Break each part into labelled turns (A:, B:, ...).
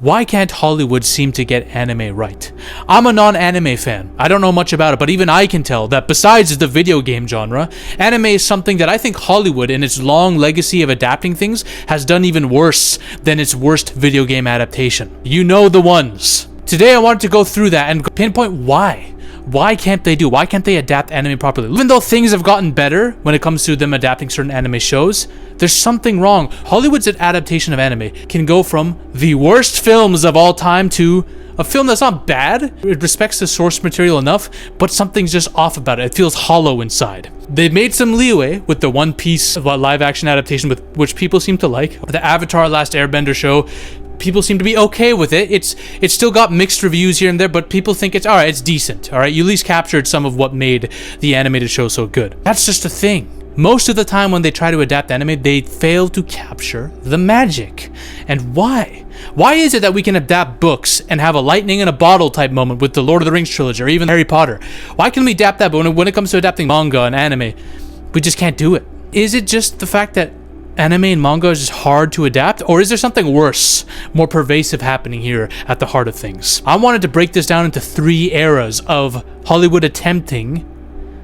A: Why can't Hollywood seem to get anime right? I'm a non-anime fan. I don't know much about it, but even I can tell that besides the video game genre, anime is something that I think Hollywood, in its long legacy of adapting things, has done even worse than its worst video game adaptation. You know the ones. Today I wanted to go through that and pinpoint why. Why can't they adapt anime properly? Even though things have gotten better when it comes to them adapting certain anime shows, there's something wrong. Hollywood's adaptation of anime can go from the worst films of all time to a film that's not bad. It respects the source material enough, but something's just off about it. It feels hollow inside. They made some leeway with the One Piece live action adaptation, with which people seem to like. The Avatar Last Airbender show, people seem to be okay with it. It's still got mixed reviews here and there, but people think it's alright, it's decent. Alright, you at least captured some of what made the animated show so good. That's just a thing. Most of the time when they try to adapt anime, they fail to capture the magic. And why? Why is it that we can adapt books and have a lightning in a bottle type moment with the Lord of the Rings trilogy or even Harry Potter? Why can we adapt that, but when it comes to adapting manga and anime, we just can't do it? Is it just the fact that anime and manga is just hard to adapt, or is there something worse, more pervasive happening here at the heart of things? I wanted to break this down into 3 eras of Hollywood attempting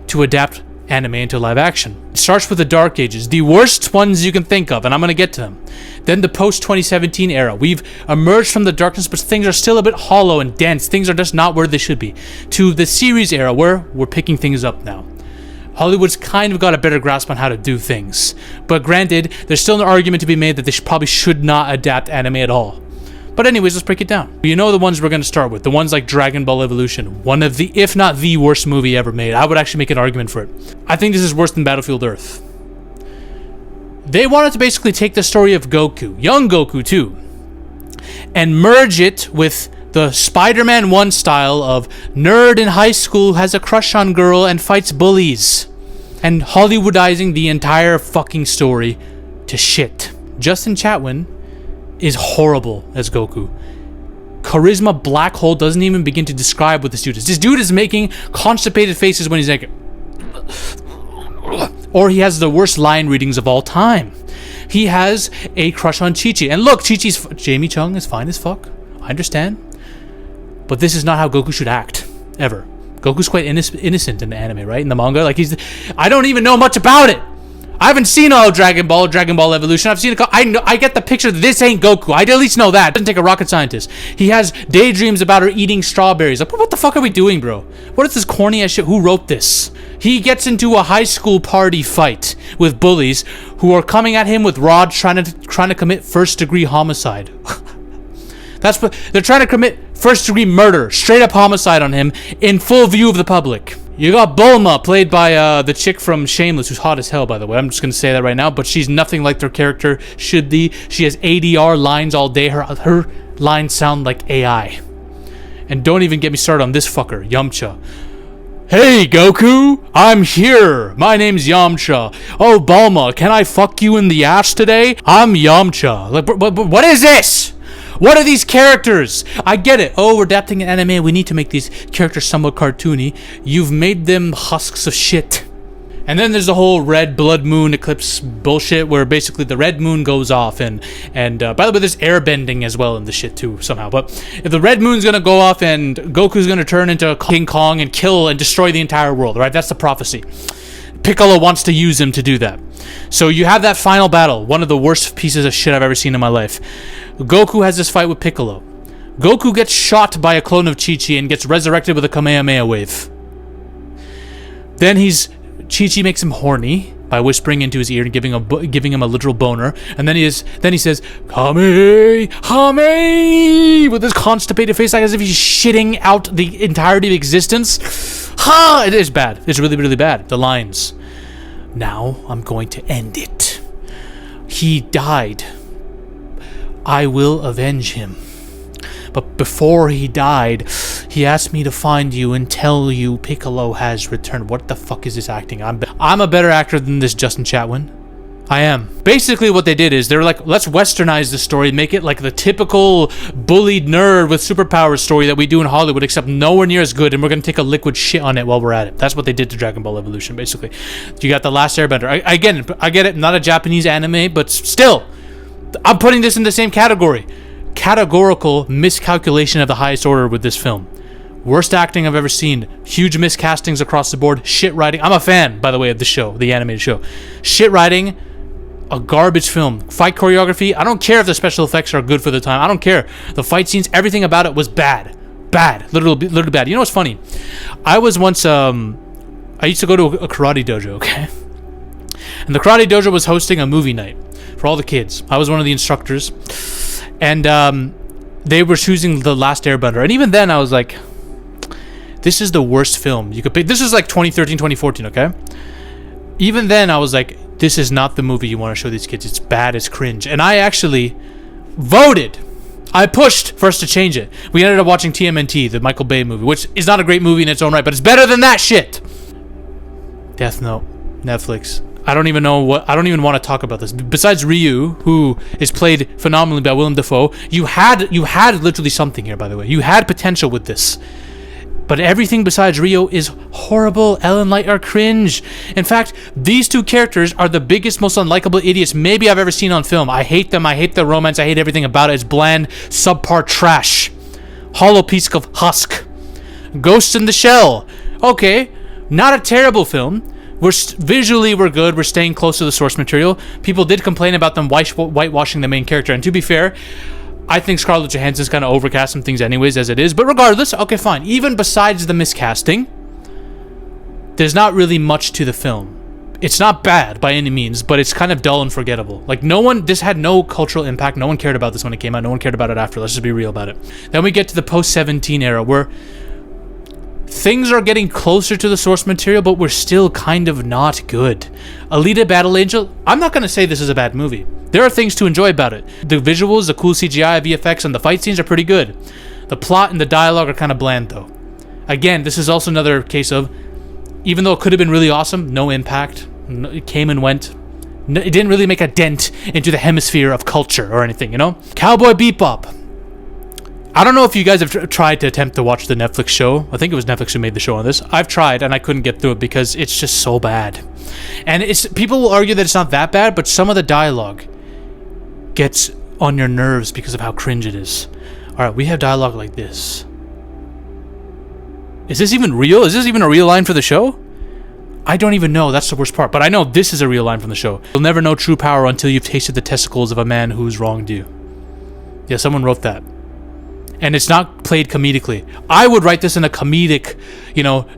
A: to adapt anime into live action. It starts with the Dark Ages, the worst ones you can think of, and I'm going to get to them. Then the post-2017 era. We've emerged from the darkness, but things are still a bit hollow and dense. Things are just not where they should be. To the series era, where we're picking things up now. Hollywood's kind of got a better grasp on how to do things. But granted, there's still an argument to be made that they probably should not adapt anime at all. But anyways, let's break it down. You know the ones we're going to start with. The ones like Dragon Ball Evolution. One of the, if not the worst movie ever made. I would actually make an argument for it. I think this is worse than Battlefield Earth. They wanted to basically take the story of Goku, young Goku too, and merge it with the Spider-Man 1 style of nerd in high school has a crush on girl and fights bullies. And Hollywoodizing the entire fucking story to shit. Justin Chatwin is horrible as Goku. Charisma black hole doesn't even begin to describe what this dude is. This dude is making constipated faces when he's like... Or he has the worst line readings of all time. He has a crush on Chi-Chi. And look, Jamie Chung is fine as fuck. I understand. But this is not how Goku should act, ever. Goku's quite innocent in the anime, right? In the manga, like I don't even know much about it. I haven't seen all Dragon Ball Evolution. I've seen I get the picture that this ain't Goku. I at least know that. It doesn't take a rocket scientist. He has daydreams about her eating strawberries. Like, what the fuck are we doing, bro? What is this corny ass shit? Who wrote this? He gets into a high school party fight with bullies who are coming at him with rods, trying to commit first-degree homicide. That's what they're trying to commit, first-degree murder, straight-up homicide on him in full view of the public. You got Bulma, played by the chick from Shameless, who's hot as hell, by the way. I'm just gonna say that right now, but she's nothing like their character should be. She has ADR lines all day. Her lines sound like AI. And don't even get me started on this fucker, Yamcha. Hey, Goku, I'm here. My name's Yamcha. Oh, Bulma, can I fuck you in the ass today? I'm Yamcha. Like, but what is this? What are these characters? I get it. Oh, we're adapting an anime. We need to make these characters somewhat cartoony. You've made them husks of shit. And then there's the whole red blood moon eclipse bullshit where basically the red moon goes off and by the way, there's airbending as well in the shit too somehow. But if the red moon's gonna go off and Goku's gonna turn into King Kong and kill and destroy the entire world, right? That's the prophecy. Piccolo wants to use him to do that. So you have that final battle, one of the worst pieces of shit I've ever seen in my life. Goku has this fight with Piccolo. Goku gets shot by a clone of Chi-Chi and gets resurrected with a Kamehameha wave. Then Chi-Chi makes him horny by whispering into his ear and giving him a literal boner. And then he says, Kame, Hame, with his constipated face, like as if he's shitting out the entirety of existence. Ha! It is bad. It's really, really bad. The lines. Now I'm going to end it. He died. I will avenge him. But before he died, he asked me to find you and tell you Piccolo has returned. What the fuck is this acting? I'm a better actor than this Justin Chatwin. I am. Basically what they did is they were like, let's westernize the story, make it like the typical bullied nerd with superpowers story that we do in Hollywood, except nowhere near as good, and we're going to take a liquid shit on it while we're at it. That's what they did to Dragon Ball Evolution, basically. You got The Last Airbender. I get it. Not a Japanese anime, but still, I'm putting this in the same category. categorical miscalculation of the highest order with this film. Worst acting I've ever seen. Huge miscastings across the board. Shit writing. I'm a fan, by the way, of the show, the animated show. Shit writing. A garbage film. Fight choreography. I don't care if the special effects are good for the time. I don't care. The fight scenes, everything about it was bad. Bad. Literally bad. You know what's funny? I was once, I used to go to a karate dojo, okay? And the karate dojo was hosting a movie night for all the kids. I was one of the instructors. And they were choosing The Last Airbender. And even then, I was like, this is the worst film you could pick. This is like 2013, 2014, okay? Even then, I was like, this is not the movie you want to show these kids. It's bad, it's cringe. And I actually voted. I pushed for us to change it. We ended up watching TMNT, the Michael Bay movie, which is not a great movie in its own right, but it's better than that shit. Death Note, Netflix. I don't even want to talk about this. Besides Ryu, who is played phenomenally by Willem Dafoe, you had literally something here, by the way. You had potential with this. But everything besides Rio is horrible. Elle and Light are cringe. In fact, these two characters are the biggest, most unlikable idiots maybe I've ever seen on film. I hate them. I hate the romance. I hate everything about it. It's bland, subpar trash. Hollow piece of husk. Ghost in the Shell. Okay, not a terrible film. Visually, we're good. We're staying close to the source material. People did complain about them whitewashing the main character. And to be fair, I think Scarlett Johansson's kind of overcast some things anyways as it is. But regardless, okay, fine. Even besides the miscasting, there's not really much to the film. It's not bad by any means, but it's kind of dull and forgettable. Like, this had no cultural impact. No one cared about this when it came out. No one cared about it after. Let's just be real about it. Then we get to the post-17 era where things are getting closer to the source material, but we're still kind of not good. Alita Battle Angel, I'm not going to say this is a bad movie. There are things to enjoy about it. The visuals, the cool CGI, VFX, and the fight scenes are pretty good. The plot and the dialogue are kind of bland, though. Again, this is also another case of, even though it could have been really awesome, no impact. It came and went. It didn't really make a dent into the hemisphere of culture or anything, you know? Cowboy Bebop. I don't know if you guys have tried to attempt to watch the Netflix show. I think it was Netflix who made the show on this. I've tried, and I couldn't get through it because it's just so bad. And people will argue that it's not that bad, but some of the dialogue gets on your nerves because of how cringe it is. Alright, we have dialogue like this. Is this even real? Is this even a real line for the show? I don't even know. That's the worst part. But I know this is a real line from the show. You'll never know true power until you've tasted the testicles of a man who's wronged you. Yeah, someone wrote that. And it's not played comedically. I would write this in a comedic,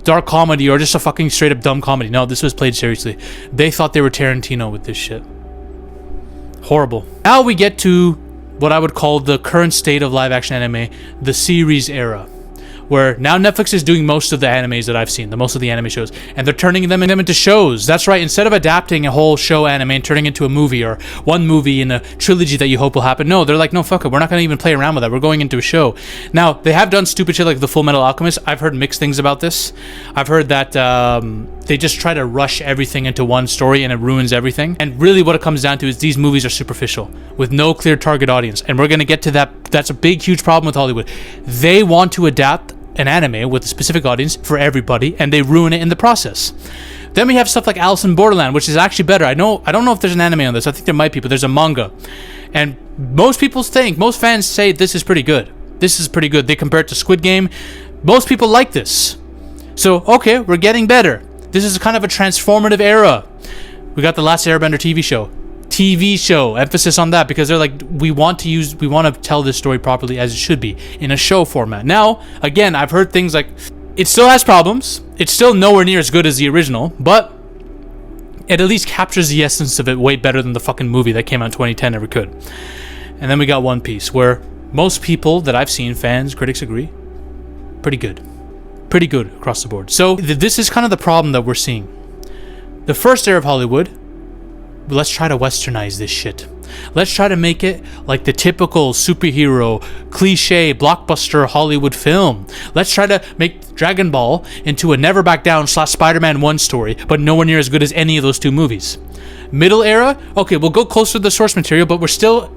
A: dark comedy or just a fucking straight up dumb comedy. No, this was played seriously. They thought they were Tarantino with this shit. Horrible. Now we get to what I would call the current state of live action anime, the series era, where now Netflix is doing most of the animes that I've seen, most of the anime shows, and they're turning them into shows. That's right. Instead of adapting a whole show anime and turning it into a movie or one movie in a trilogy that you hope will happen, no, they're like, no, fuck it. We're not going to even play around with that. We're going into a show. Now, they have done stupid shit like The Full Metal Alchemist. I've heard mixed things about this. I've heard that they just try to rush everything into one story and it ruins everything. And really what it comes down to is these movies are superficial with no clear target audience. And we're going to get to that. That's a big, huge problem with Hollywood. They want to adapt an anime with a specific audience for everybody, and they ruin it in the process. Then we have stuff like Alice in Borderland, which is actually better. I don't know if there's an anime on this. I think there might be, but there's a manga. And most fans say this is pretty good. This is pretty good. They compare it to Squid Game. Most people like this. So, okay, we're getting better. This is kind of a transformative era. We got the Last Airbender TV show, emphasis on that, because they're like, we want to tell this story properly as it should be in a show format. Now, again, I've heard things like, it still has problems, it's still nowhere near as good as the original, but it at least captures the essence of it way better than the fucking movie that came out in 2010 ever could. And then we got One Piece, where most people that I've seen, fans, critics agree, pretty good across the board. So this is kind of the problem that we're seeing. The first era of Hollywood, let's try to westernize this shit. Let's try to make it like the typical superhero, cliche, blockbuster Hollywood film. Let's try to make Dragon Ball into a Never Back Down / Spider-Man 1 story, but nowhere near as good as any of those two movies. Middle era, okay, we'll go closer to the source material, but we're still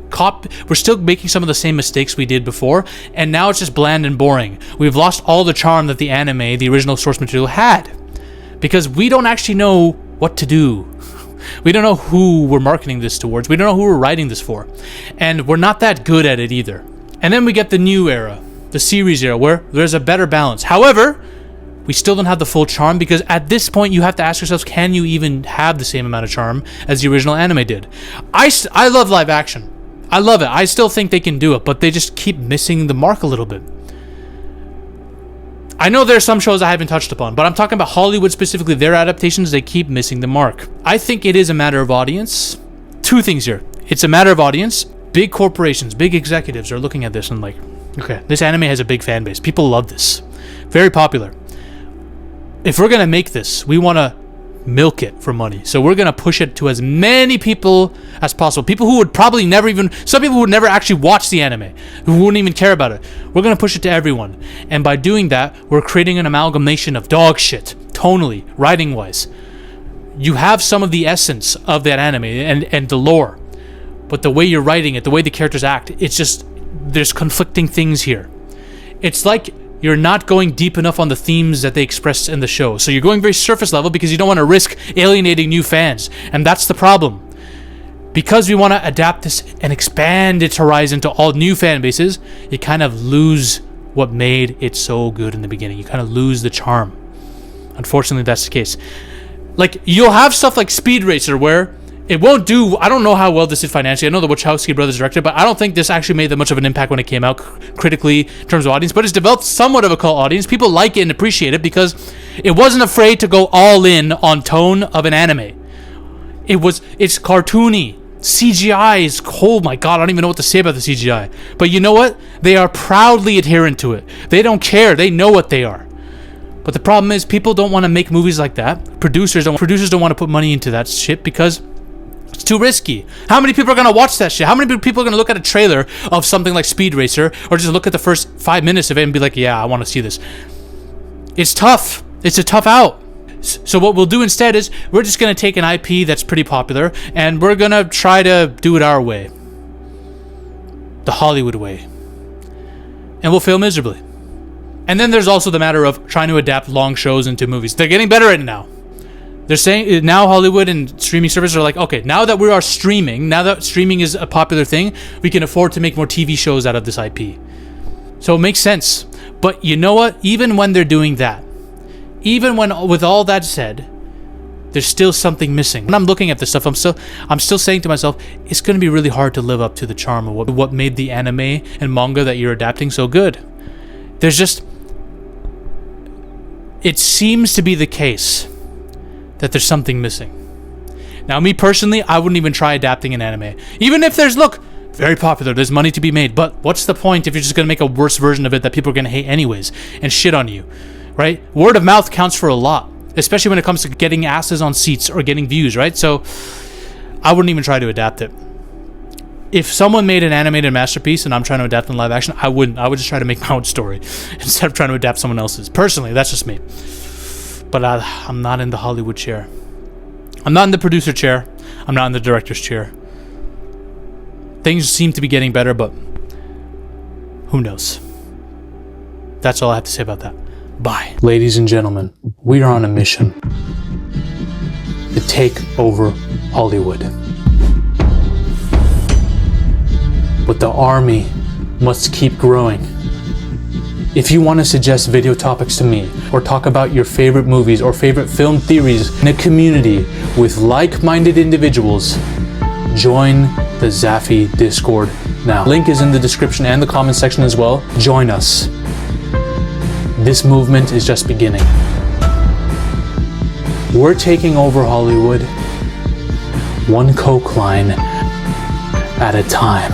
A: making some of the same mistakes we did before, and now it's just bland and boring. We've lost all the charm that the anime, the original source material, had, because we don't actually know what to do. We don't know who we're marketing this towards. We don't know who we're writing this for. And we're not that good at it either. And then we get the new era, the series era, where there's a better balance. However, we still don't have the full charm, because at this point you have to ask yourselves, can you even have the same amount of charm as the original anime did? I love live action. I love it. I still think they can do it, but they just keep missing the mark a little bit. I know there's some shows I haven't touched upon, but I'm talking about Hollywood specifically. Their adaptations, they keep missing the mark. I think it is a matter of audience. Two things here. It's a matter of audience. Big corporations, big executives are looking at this and like, okay, this anime has a big fan base. People love this. Very popular. If we're going to make this, we want to milk it for money. So we're going to push it to as many people as possible. People who would probably never even, some people who would never actually watch the anime, who wouldn't even care about it. We're going to push it to everyone. And by doing that, we're creating an amalgamation of dog shit, tonally, writing-wise. You have some of the essence of that anime and the lore. But the way you're writing it, the way the characters act, it's just, there's conflicting things here. It's like you're not going deep enough on the themes that they express in the show. So you're going very surface level because you don't want to risk alienating new fans. And that's the problem. Because we want to adapt this and expand its horizon to all new fan bases, you kind of lose what made it so good in the beginning. You kind of lose the charm. Unfortunately, that's the case. Like, you'll have stuff like Speed Racer where it won't do, I don't know how well this did financially. I know the Wachowski brothers directed, but I don't think this actually made that much of an impact when it came out critically in terms of audience. But it's developed somewhat of a cult audience. People like it and appreciate it because it wasn't afraid to go all in on tone of an anime. It's cartoony. CGI is, oh my god, I don't even know what to say about the CGI. But you know what? They are proudly adherent to it. They don't care. They know what they are. But the problem is people don't want to make movies like that. Producers don't want to put money into that shit because it's too risky. How many people are going to watch that shit? How many people are going to look at a trailer of something like Speed Racer or just look at the first 5 minutes of it and be like, yeah, I want to see this? It's tough. It's a tough out. So what we'll do instead is we're just going to take an IP that's pretty popular and we're going to try to do it our way. The Hollywood way. And we'll fail miserably. And then there's also the matter of trying to adapt long shows into movies. They're getting better at it now. They're saying now Hollywood and streaming services are like, okay, now that we are streaming, now that streaming is a popular thing, we can afford to make more TV shows out of this IP. So it makes sense. But you know what? Even when they're doing that, even when with all that said, there's still something missing. When I'm looking at this stuff, I'm still saying to myself, it's going to be really hard to live up to the charm of what made the anime and manga that you're adapting so good. There's just, it seems to be the case that there's something missing. Now, me personally, I wouldn't even try adapting an anime. Even if there's, look, very popular, there's money to be made, but what's the point if you're just going to make a worse version of it that people are going to hate anyways and shit on you, right? Word of mouth counts for a lot, especially when it comes to getting asses on seats or getting views, right? So I wouldn't even try to adapt it. If someone made an animated masterpiece and I'm trying to adapt in live action, I wouldn't. I would just try to make my own story instead of trying to adapt someone else's. Personally, that's just me. But I'm not in the Hollywood chair. I'm not in the producer chair. I'm not in the director's chair. Things seem to be getting better, but who knows? That's all I have to say about that. Bye. Ladies and gentlemen, we are on a mission to take over Hollywood. But the army must keep growing. If you want to suggest video topics to me, or talk about your favorite movies or favorite film theories in a community with like-minded individuals, join the Zafy Discord now. Link is in the description and the comment section as well. Join us. This movement is just beginning. We're taking over Hollywood, one coke line at a time.